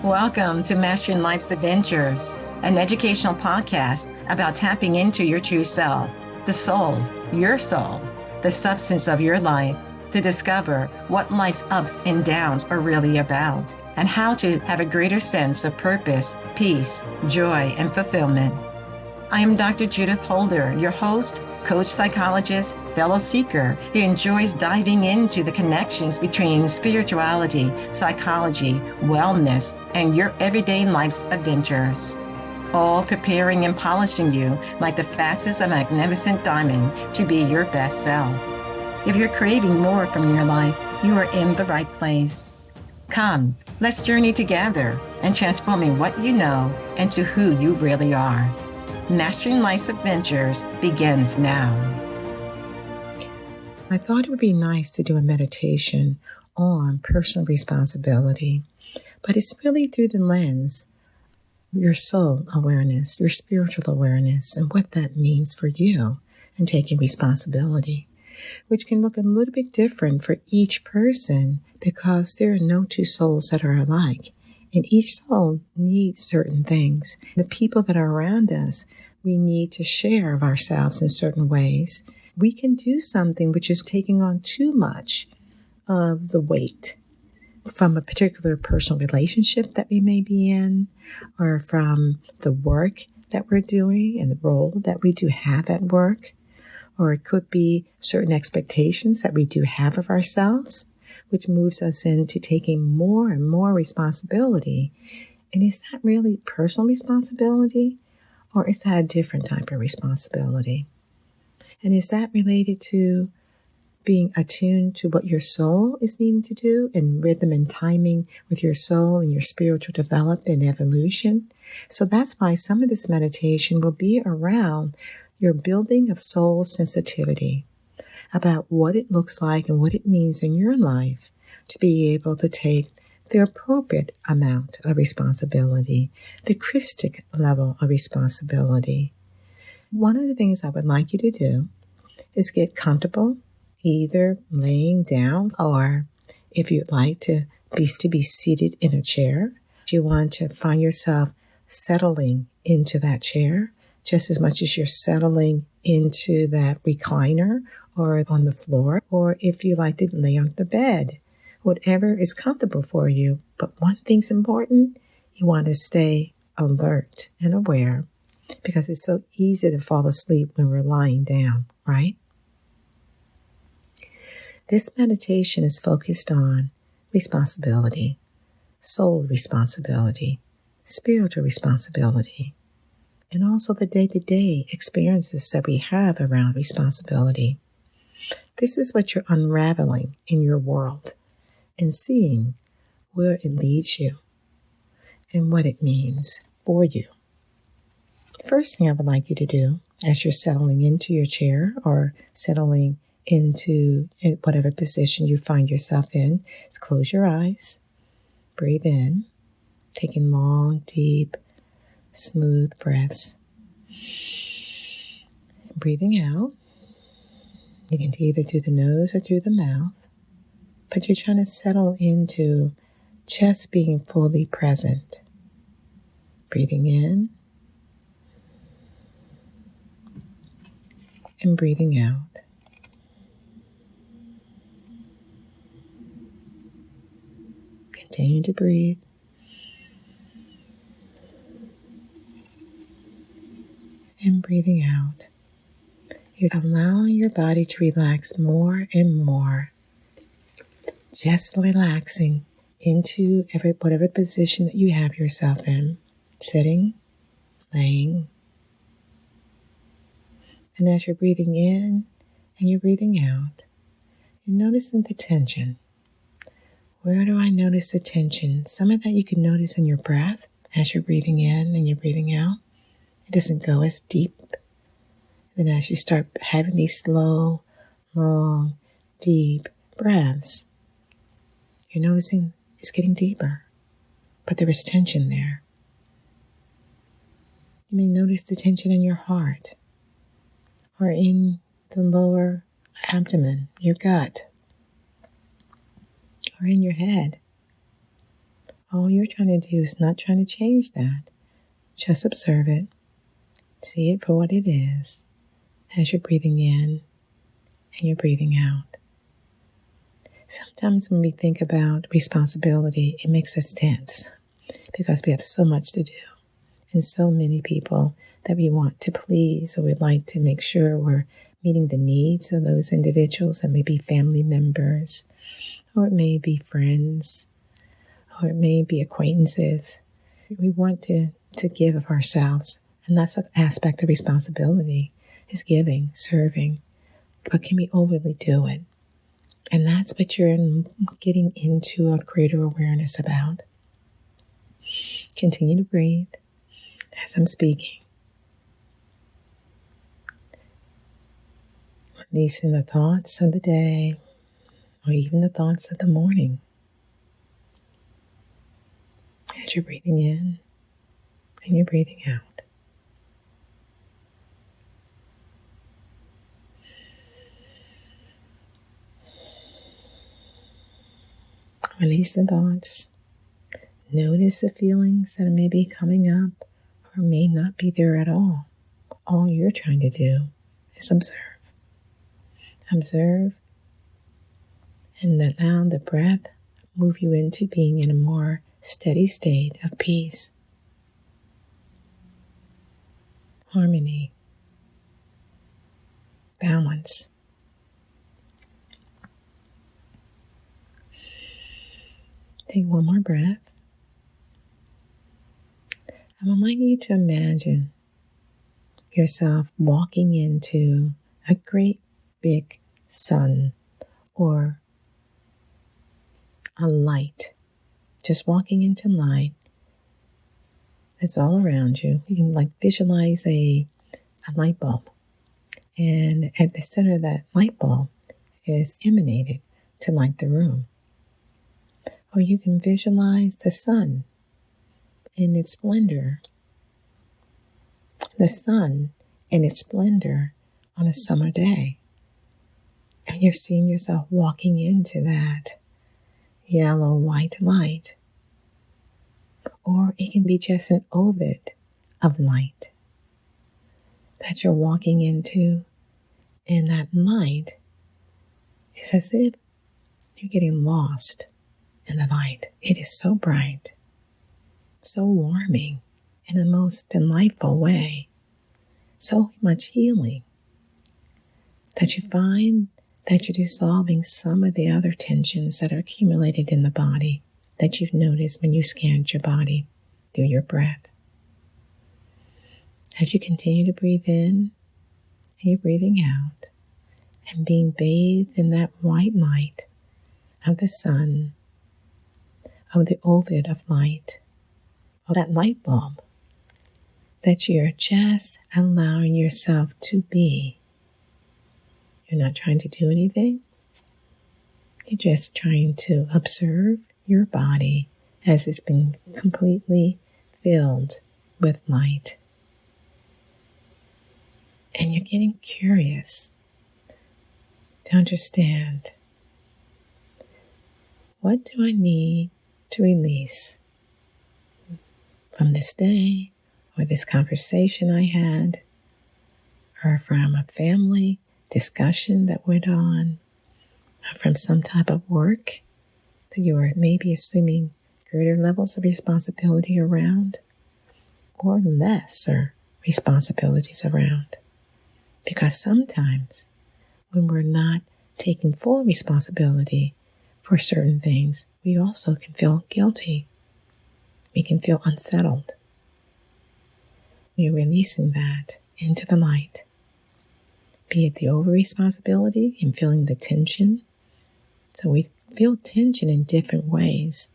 Welcome to Mastering Life's Adventures, an educational podcast about tapping into your true self, the soul, the substance of your life, to discover what life's ups and downs are really about, and how to have a greater sense of purpose, peace, joy, and fulfillment. I am Dr. Judith Holder, your host, coach, psychologist, fellow seeker who enjoys diving into the connections between spirituality, psychology, wellness, and your everyday life's adventures. All preparing and polishing you like the facets of a magnificent diamond to be your best self. If you're craving more from your life, you are in the right place. Come, let's journey together and transforming what you know into who you really are. Mastering Life's Adventures begins now. I thought it would be nice to do a meditation on personal responsibility, but it's really through the lens of your soul awareness, your spiritual awareness, and what that means for you and taking responsibility, which can look a little bit different for each person because there are no two souls that are alike. And each soul needs certain things. The people that are around us, we need to share of ourselves in certain ways. We can do something which is taking on too much of the weight from a particular personal relationship that we may be in, or from the work that we're doing and the role that we do have at work, or it could be certain expectations that we do have of ourselves, which moves us into taking more and more responsibility. And is that really personal responsibility, or is that a different type of responsibility? And is that related to being attuned to what your soul is needing to do and rhythm and timing with your soul and your spiritual development and evolution? So that's why some of this meditation will be around your building of soul sensitivity, about what it looks like and what it means in your life to be able to take the appropriate amount of responsibility, the Christic level of responsibility. One of the things I would like you to do is get comfortable, either laying down or if you'd like to be seated in a chair. If you want to find yourself settling into that chair, just as much as you're settling into that recliner or on the floor, or if you like to lay on the bed, whatever is comfortable for you. But one thing's important, you want to stay alert and aware because it's so easy to fall asleep when we're lying down, right? This meditation is focused on responsibility, soul responsibility, spiritual responsibility, and also the day-to-day experiences that we have around responsibility. This is what you're unraveling in your world and seeing where it leads you and what it means for you. The first thing I would like you to do as you're settling into your chair or settling into whatever position you find yourself in is close your eyes, breathe in, taking long, deep, smooth breaths. Breathing out. You can either through the nose or through the mouth, but you're trying to settle into just being fully present. Breathing in and breathing out. Continue to breathe. And breathing out. You're allowing your body to relax more and more. Just relaxing into whatever position that you have yourself in. Sitting, laying. And as you're breathing in and you're breathing out, you're noticing the tension. Where do I notice the tension? Some of that you can notice in your breath as you're breathing in and you're breathing out. It doesn't go as deep. Then as you start having these slow, long, deep breaths, you're noticing it's getting deeper, but there is tension there. You may notice the tension in your heart or in the lower abdomen, your gut, or in your head, All you're trying to do is not trying to change that. Just observe it. See it for what it is as you're breathing in and you're breathing out. Sometimes when we think about responsibility, it makes us tense because we have so much to do and so many people that we want to please, or we'd like to make sure we're meeting the needs of those individuals. That may be family members, or it may be friends, or it may be acquaintances. We want to give of ourselves, and that's an aspect of responsibility, is giving, serving. But can we overly do it? And that's what you're getting into a greater awareness about. Continue to breathe as I'm speaking. Releasing the thoughts of the day, or even the thoughts of the morning. As you're breathing in and you're breathing out. Release the thoughts. Notice the feelings that may be coming up or may not be there at all. All you're trying to do is observe. Observe and allow the breath move you into being in a more steady state of peace, harmony, balance. Take one more breath. I would like you to imagine yourself walking into a great big sun or a light. Just walking into light that's all around you. You can visualize a light bulb. And at the center of that light bulb is emanated to light the room. Or you can visualize the sun in its splendor. The sun in its splendor on a summer day. And you're seeing yourself walking into that yellow, white light. Or it can be just an orbit of light that you're walking into. And that light is as if you're getting lost in the light. It is so bright, so warming in the most delightful way, so much healing that you find that you're dissolving some of the other tensions that are accumulated in the body that you've noticed when you scanned your body through your breath. As you continue to breathe in and you're breathing out and being bathed in that white light of the sun, of the orbit of light, of that light bulb, that you're just allowing yourself to be. You're not trying to do anything. You're just trying to observe your body as it's been completely filled with light. And you're getting curious to understand, what do I need to release from this day, or this conversation I had, or from a family discussion that went on, or from some type of work that you are maybe assuming greater levels of responsibility around, or lesser responsibilities around. Because sometimes when we're not taking full responsibility for certain things, we also can feel guilty. We can feel unsettled. We're releasing that into the light. Be it the over-responsibility and feeling the tension. So we feel tension in different ways.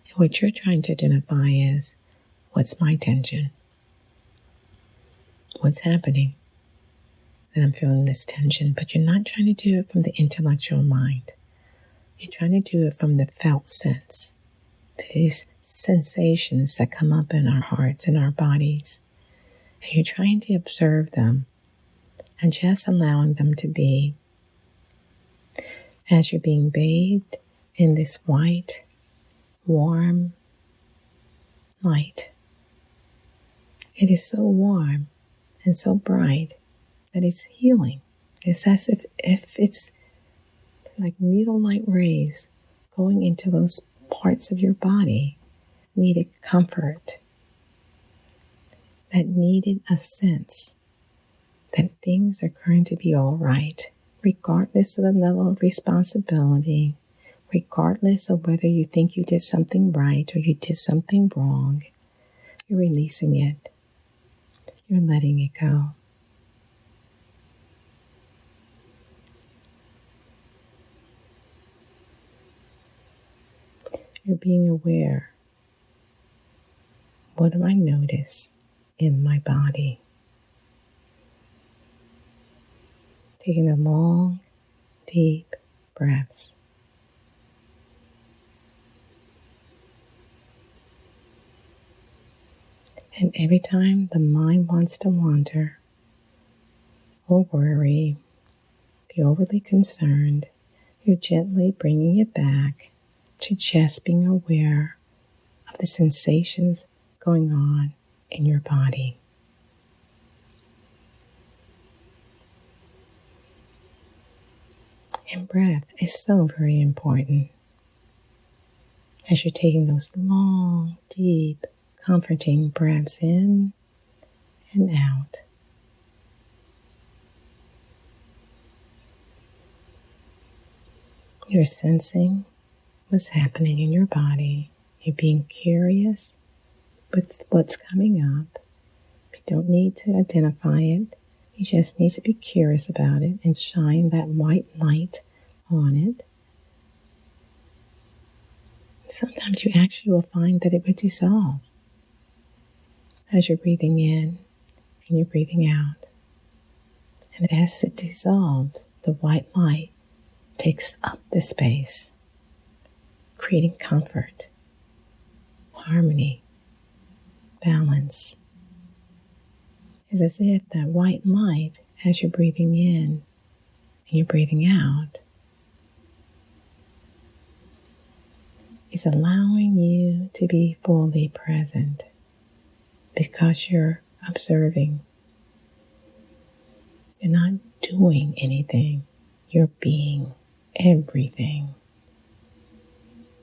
And what you're trying to identify is, what's my tension? What's happening? And I'm feeling this tension, but you're not trying to do it from the intellectual mind. You're trying to do it from the felt sense. These sensations that come up in our hearts and our bodies. And you're trying to observe them and just allowing them to be. As you're being bathed in this white, warm light. It is so warm and so bright that it's healing. It's as if it's like needle light rays going into those parts of your body needed comfort, that needed a sense that things are going to be all right, regardless of the level of responsibility, regardless of whether you think you did something right or you did something wrong. You're releasing it. You're letting it go. You're being aware. What do I notice in my body? Taking a long, deep breaths. And every time the mind wants to wander or worry, be overly concerned, you're gently bringing it back to just being aware of the sensations going on in your body. And breath is so very important. As you're taking those long, deep, comforting breaths in and out. You're sensing what's happening in your body. You're being curious with what's coming up. You don't need to identify it. You just need to be curious about it and shine that white light on it. Sometimes you actually will find that it would dissolve as you're breathing in and you're breathing out. And as it dissolves, the white light takes up the space, creating comfort, harmony, balance. It's as if that white light, as you're breathing in and you're breathing out, is allowing you to be fully present because you're observing. You're not doing anything. You're being everything.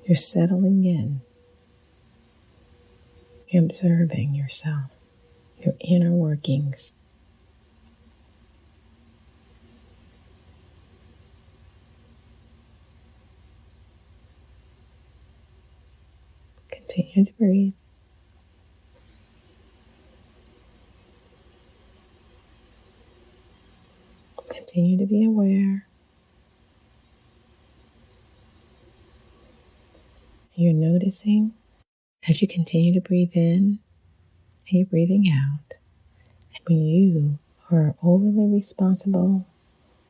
You're settling in. You're observing yourself, your inner workings. Continue to breathe. Continue to be aware. You're noticing as you continue to breathe in and you're breathing out. And when you are overly responsible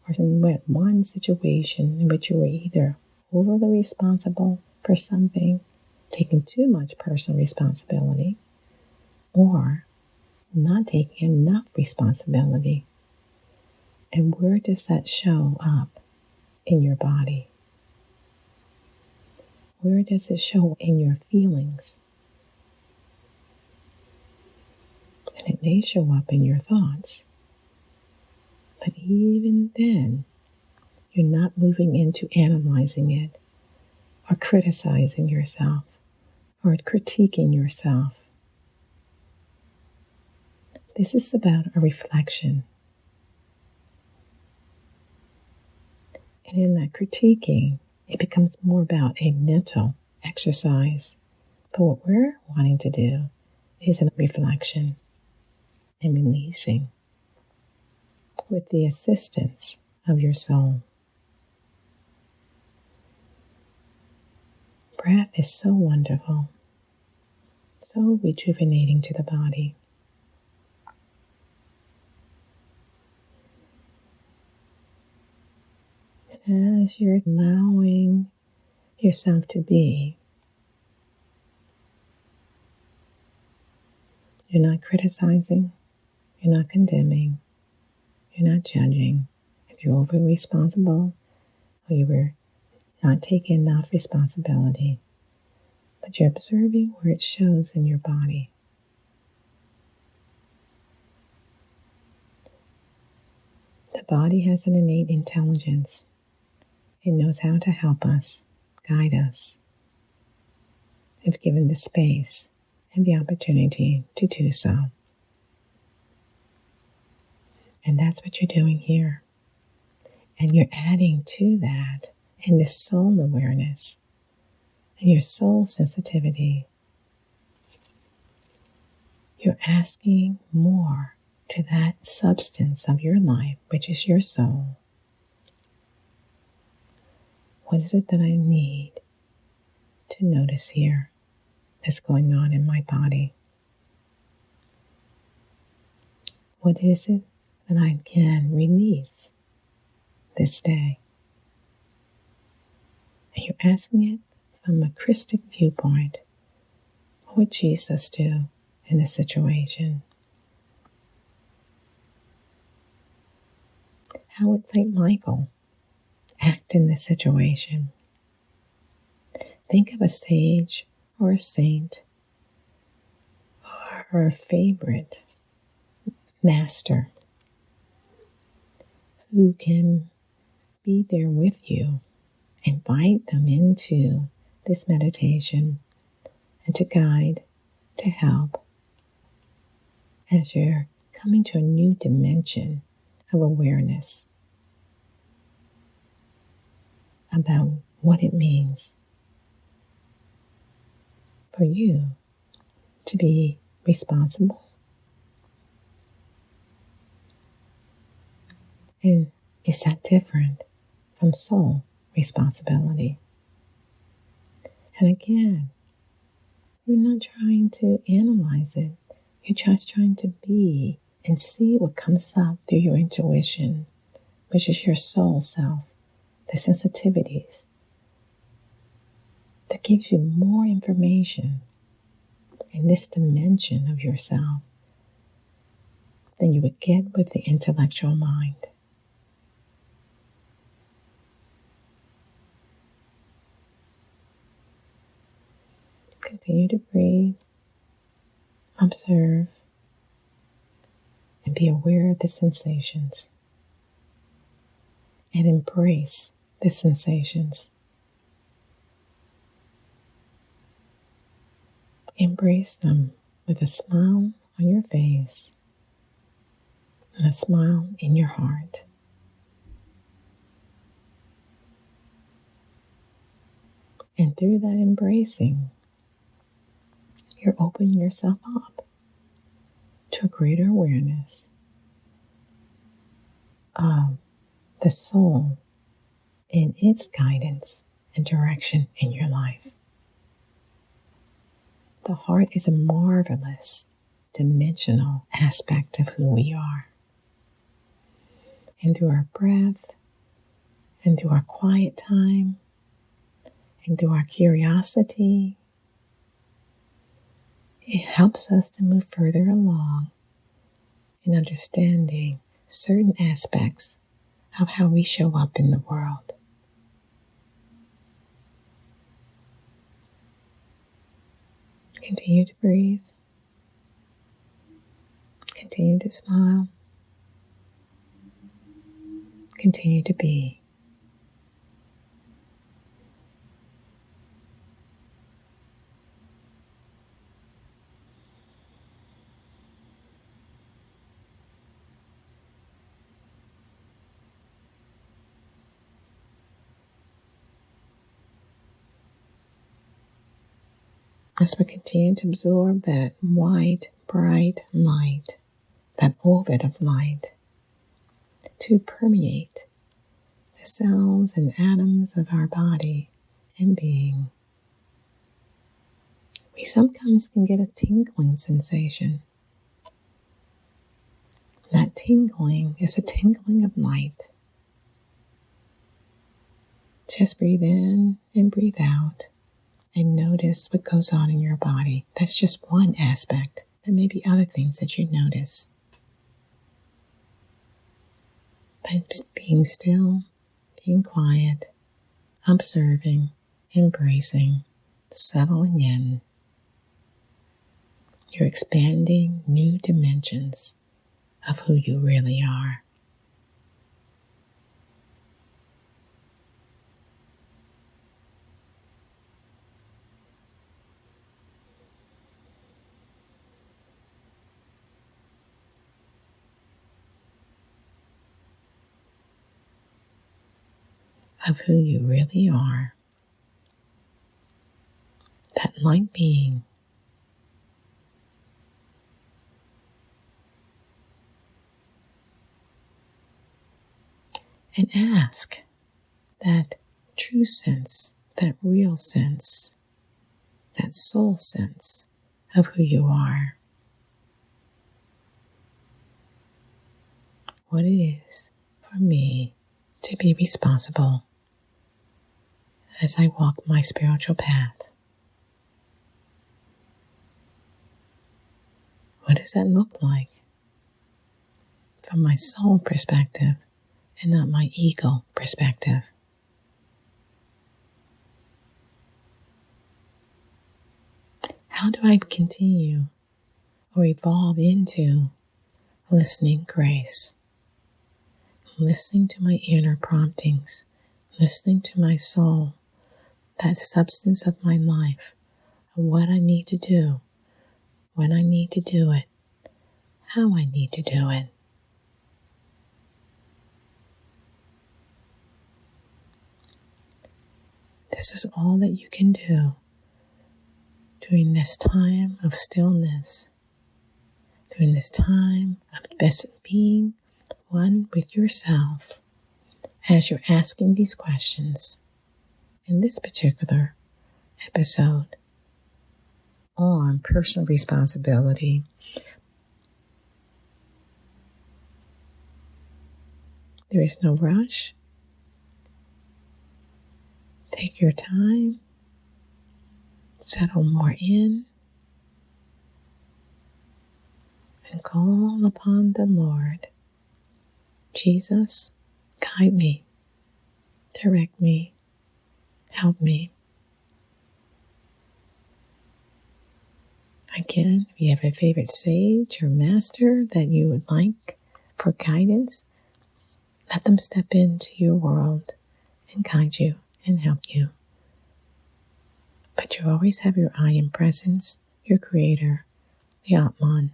or in one situation in which you were either overly responsible for something, taking too much personal responsibility, or not taking enough responsibility. And where does that show up in your body? Where does it show in your feelings? And it may show up in your thoughts. But even then, you're not moving into analyzing it or criticizing yourself or critiquing yourself. This is about a reflection. And in that critiquing, it becomes more about a mental exercise. But what we're wanting to do is a reflection and releasing with the assistance of your soul. Breath is so wonderful, so rejuvenating to the body. As you're allowing yourself to be, you're not criticizing, you're not condemning, you're not judging. If you're overly responsible or you were not taking enough responsibility, but you're observing where it shows in your body. The body has an innate intelligence. It knows how to help us, guide us, if given the space and the opportunity to do so. And that's what you're doing here. And you're adding to that in this soul awareness and your soul sensitivity. You're asking more to that substance of your life, which is your soul. What is it that I need to notice here that's going on in my body? What is it that I can release this day? And you're asking it from a Christic viewpoint. What would Jesus do in this situation? How would St. Michael act in this situation? Think of a sage or a saint or a favorite master who can be there with you. Invite them into this meditation and to guide, to help as you're coming to a new dimension of awareness about what it means for you to be responsible. And is that different from soul responsibility? And again, you're not trying to analyze it. You're just trying to be and see what comes up through your intuition, which is your soul self, the sensitivities that gives you more information in this dimension of yourself than you would get with the intellectual mind. Continue to breathe, observe, and be aware of the sensations. And embrace the sensations. Embrace them with a smile on your face and a smile in your heart. And through that embracing, you're opening yourself up to a greater awareness of the soul in its guidance and direction in your life. The heart is a marvelous, dimensional aspect of who we are. And through our breath, and through our quiet time, and through our curiosity, it helps us to move further along in understanding certain aspects of how we show up in the world. Continue to breathe. Continue to smile. Continue to be. As we continue to absorb that white, bright light, that orbit of light, to permeate the cells and atoms of our body and being, we sometimes can get a tingling sensation. That tingling is a tingling of light. Just breathe in and breathe out. And notice what goes on in your body. That's just one aspect. There may be other things that you notice. But being still, being quiet, observing, embracing, settling in. You're expanding new dimensions of who you really are. Of who you really are. That light being. And ask that true sense, that real sense, that soul sense of who you are. What it is for me to be responsible as I walk my spiritual path. What does that look like from my soul perspective and not my ego perspective? How do I continue or evolve into listening grace? Listening to my inner promptings, listening to my soul, that substance of my life, and what I need to do, when I need to do it, how I need to do it. This is all that you can do during this time of stillness, during this time of best being one with yourself as you're asking these questions in this particular episode on personal responsibility. There is no rush. Take your time. Settle more in. And call upon the Lord. Jesus, guide me, direct me, help me. Again, if you have a favorite sage or master that you would like for guidance, let them step into your world and guide you and help you. But you always have your I Am Presence, your Creator, the Atman,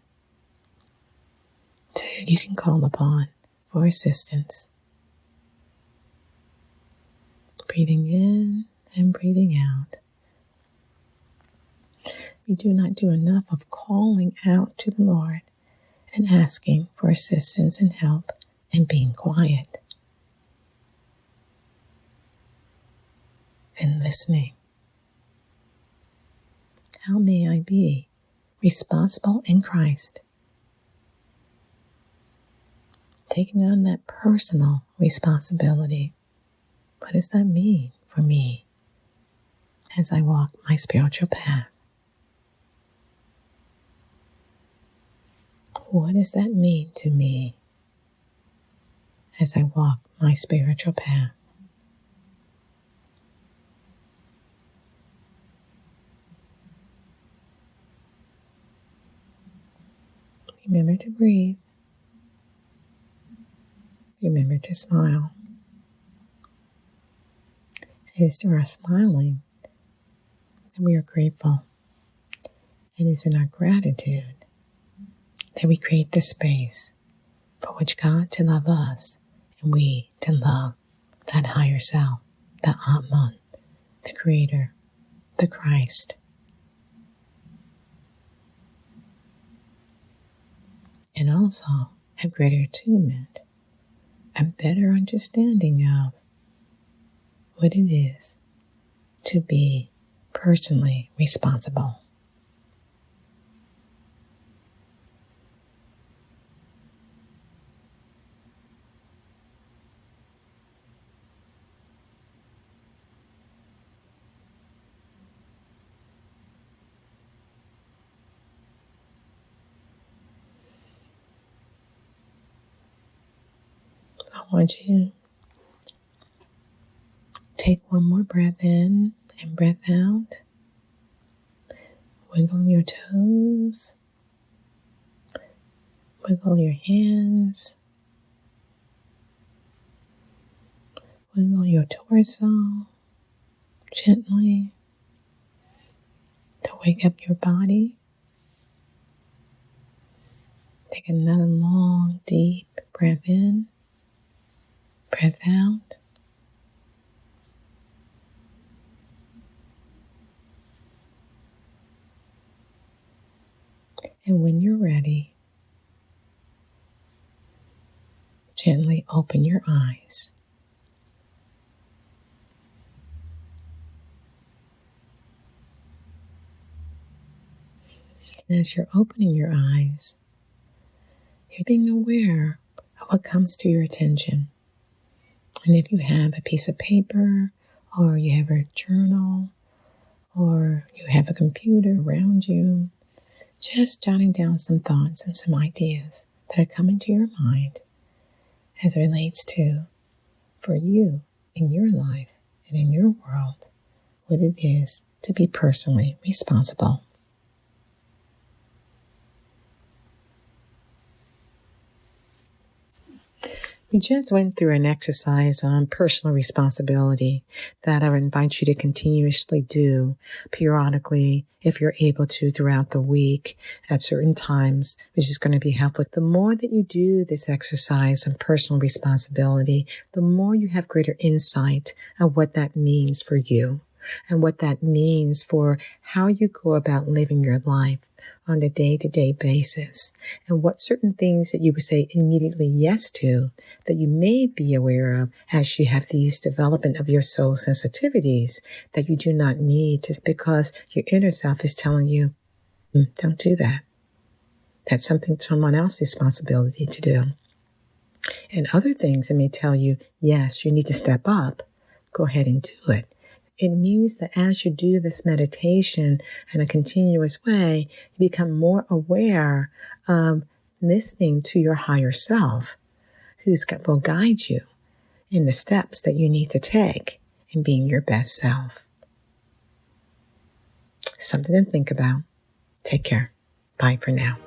that you can call upon for assistance. Breathing in and breathing out. We do not do enough of calling out to the Lord and asking for assistance and help and being quiet and listening. How may I be responsible in Christ? Taking on that personal responsibility. What does that mean for me as I walk my spiritual path? What does that mean to me as I walk my spiritual path? Remember to breathe. Remember to smile. It is through our smiling that we are grateful. It is in our gratitude that we create the space for which God to love us and we to love that higher self, the Atman, the Creator, the Christ. And also have greater attunement, a better understanding of what it is to be personally responsible. I want you to take one more breath in and breath out. Wiggle your toes. Wiggle your hands. Wiggle your torso gently to wake up your body. Take another long, deep breath in, breath out. And when you're ready, gently open your eyes. And as you're opening your eyes, you're being aware of what comes to your attention. And if you have a piece of paper, or you have a journal, or you have a computer around you, just jotting down some thoughts and some ideas that are coming to your mind as it relates to, for you in your life and in your world, what it is to be personally responsible. We just went through an exercise on personal responsibility that I would invite you to continuously do periodically if you're able to throughout the week at certain times, which is going to be helpful. The more that you do this exercise on personal responsibility, the more you have greater insight on what that means for you and what that means for how you go about living your life on a day-to-day basis, and what certain things that you would say immediately yes to that you may be aware of as you have these development of your soul sensitivities that you do not need just because your inner self is telling you, don't do that. That's something someone else's responsibility to do. And other things that may tell you, yes, you need to step up, go ahead and do it. It means that as you do this meditation in a continuous way, you become more aware of listening to your higher self, will guide you in the steps that you need to take in being your best self. Something to think about. Take care. Bye for now.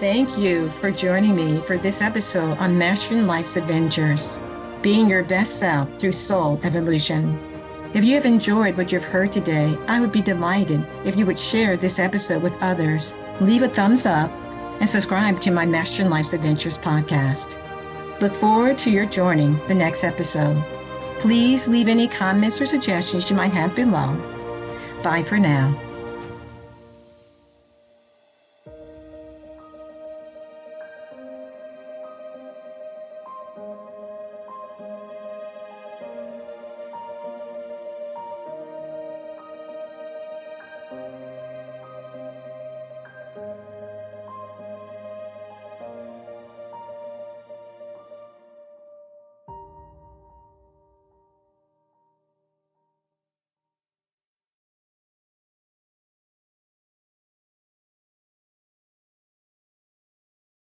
Thank you for joining me for this episode on Mastering Life's Adventures. Being your best self through soul evolution. If you have enjoyed what you've heard today, I would be delighted if you would share this episode with others, leave a thumbs up, and subscribe to my Mastering Life's Adventures podcast. Look forward to your joining the next episode. Please leave any comments or suggestions you might have below. Bye for now.